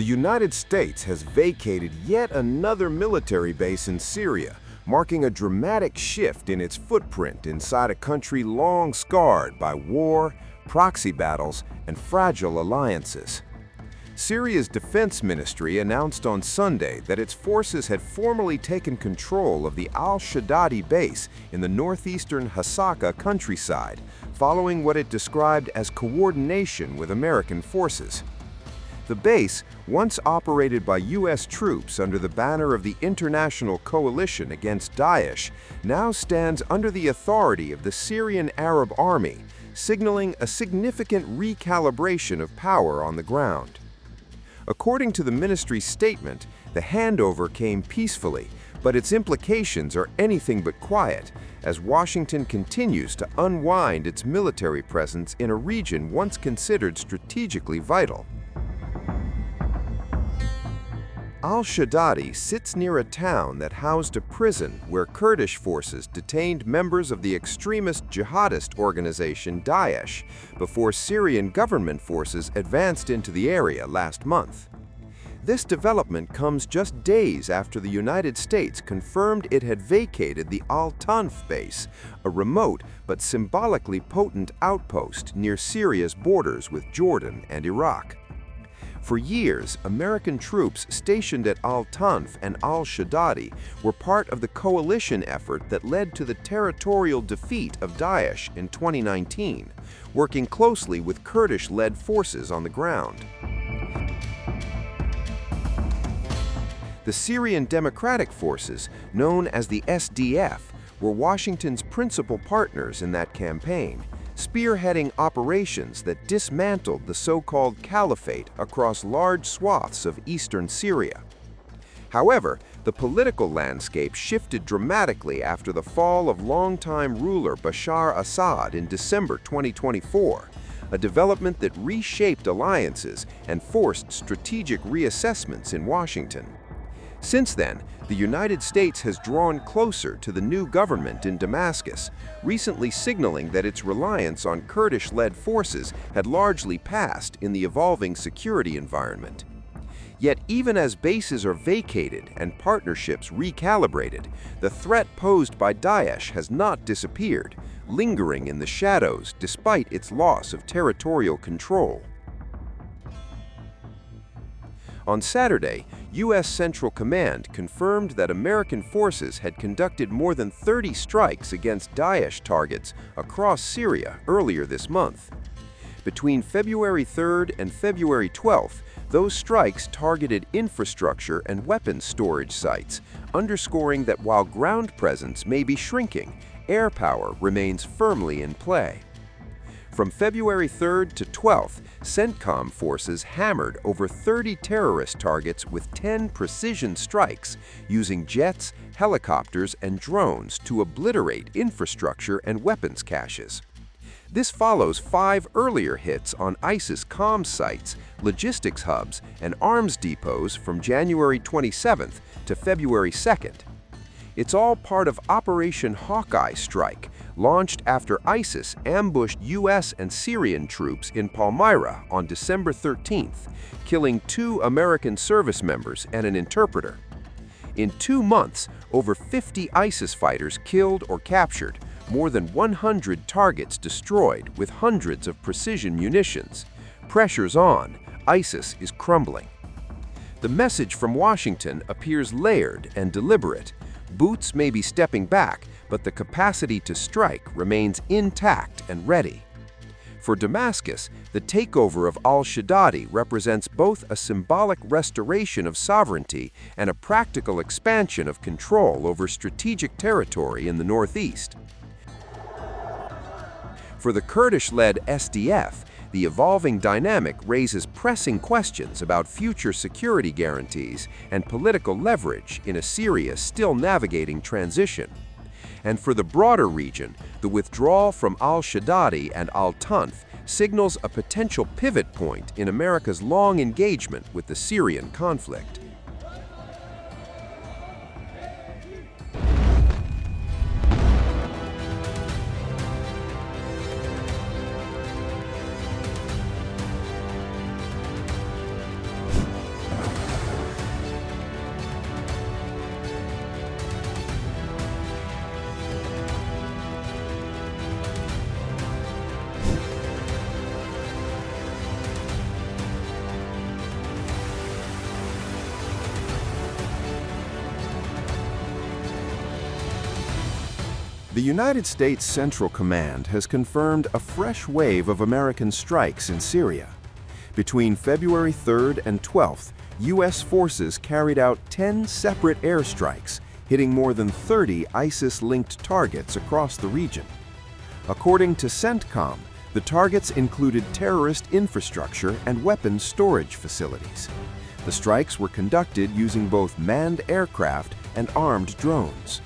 United States has vacated yet another military base in Syria, marking a dramatic shift in its footprint inside a country long scarred by war, proxy battles, and fragile alliances. Syria's defense ministry announced on Sunday that its forces had formally taken control of the Al-Shadadi base in the northeastern Hasaka countryside, following what it described as coordination with American forces. The base, once operated by U.S. troops under the banner of the International Coalition Against Daesh, now stands under the authority of the Syrian Arab Army, signaling a significant recalibration of power on the ground. According to the ministry's statement, the handover came peacefully, but its implications are anything but quiet, as Washington continues to unwind its military presence in a region once considered strategically vital. Al-Shadadi sits near a town that housed a prison where Kurdish forces detained members of the extremist jihadist organization Daesh before Syrian government forces advanced into the area last month. This development comes just days after the United States confirmed it had vacated the Al-Tanf base, a remote but symbolically potent outpost near Syria's borders with Jordan and Iraq. For years, American troops stationed at Al-Tanf and Al-Shadadi were part of the coalition effort that led to the territorial defeat of Daesh in 2019, working closely with Kurdish-led forces on the ground. The Syrian Democratic Forces, known as the SDF, were Washington's principal partners in that campaign, spearheading operations that dismantled the so-called caliphate across large swaths of eastern Syria. However, the political landscape shifted dramatically after the fall of longtime ruler Bashar Assad in December 2024, a development that reshaped alliances and forced strategic reassessments in Washington. Since then, the United States has drawn closer to the new government in Damascus, recently signaling that its reliance on Kurdish-led forces had largely passed in the evolving security environment. Yet even as bases are vacated and partnerships recalibrated, the threat posed by Daesh has not disappeared, lingering in the shadows despite its loss of territorial control. On Saturday, U.S. Central Command confirmed that American forces had conducted more than 30 strikes against Daesh targets across Syria earlier this month. Between February 3rd and February 12th, those strikes targeted infrastructure and weapons storage sites, underscoring that while ground presence may be shrinking, air power remains firmly in play. From February 3rd to 12th, CENTCOM forces hammered over 30 terrorist targets with 10 precision strikes, using jets, helicopters, and drones to obliterate infrastructure and weapons caches. This follows 5 earlier hits on ISIS comms sites, logistics hubs, and arms depots from January 27th to February 2nd. It's all part of Operation Hawkeye Strike, launched after ISIS ambushed U.S. and Syrian troops in Palmyra on December 13th, killing 2 American service members and an interpreter. In 2 months, over 50 ISIS fighters killed or captured, more than 100 targets destroyed with hundreds of precision munitions. Pressure's on, ISIS is crumbling. The message from Washington appears layered and deliberate. Boots may be stepping back, but the capacity to strike remains intact and ready. For Damascus, the takeover of Al-Shadadi represents both a symbolic restoration of sovereignty and a practical expansion of control over strategic territory in the northeast. For the Kurdish-led SDF, the evolving dynamic raises pressing questions about future security guarantees and political leverage in a Syria still navigating transition. And for the broader region, the withdrawal from Al-Shadadi and Al-Tanf signals a potential pivot point in America's long engagement with the Syrian conflict. The United States Central Command has confirmed a fresh wave of American strikes in Syria. Between February 3rd and 12th, U.S. forces carried out 10 separate airstrikes, hitting more than 30 ISIS-linked targets across the region. According to CENTCOM, the targets included terrorist infrastructure and weapons storage facilities. The strikes were conducted using both manned aircraft and armed drones.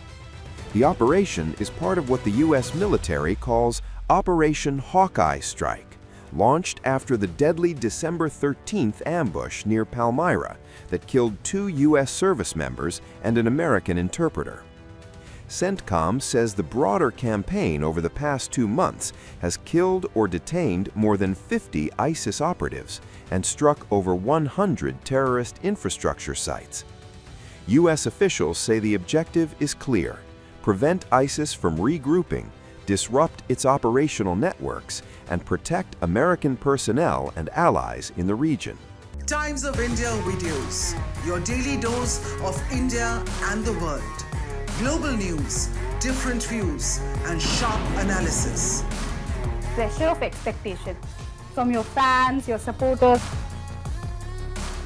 The operation is part of what the U.S. military calls Operation Hawkeye Strike, launched after the deadly December 13th ambush near Palmyra that killed 2 U.S. service members and an American interpreter. CENTCOM says the broader campaign over the past 2 months has killed or detained more than 50 ISIS operatives and struck over 100 terrorist infrastructure sites. U.S. officials say the objective is clear: prevent ISIS from regrouping, disrupt its operational networks, and protect American personnel and allies in the region. Times of India videos, your daily dose of India and the world. Global news, different views, and sharp analysis. Pressure of expectation from your fans, your supporters.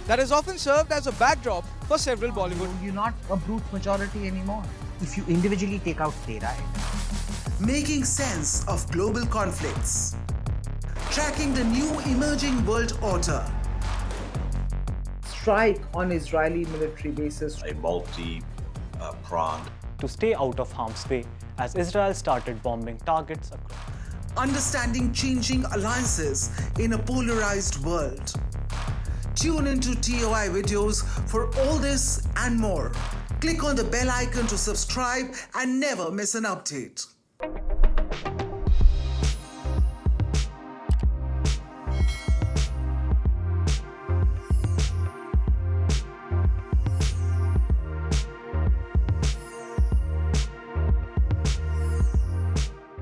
That is often served as a backdrop for several Bollywood. You're not a brute majority anymore. If you individually take out Tera, Making sense of global conflicts. Tracking the new emerging world order. strike on Israeli military bases. A multi-pronged to stay out of harm's way as Israel started bombing targets across. Understanding changing alliances in a polarized world. Tune into TOI videos for all this and more. Click on the bell icon to subscribe and never miss an update.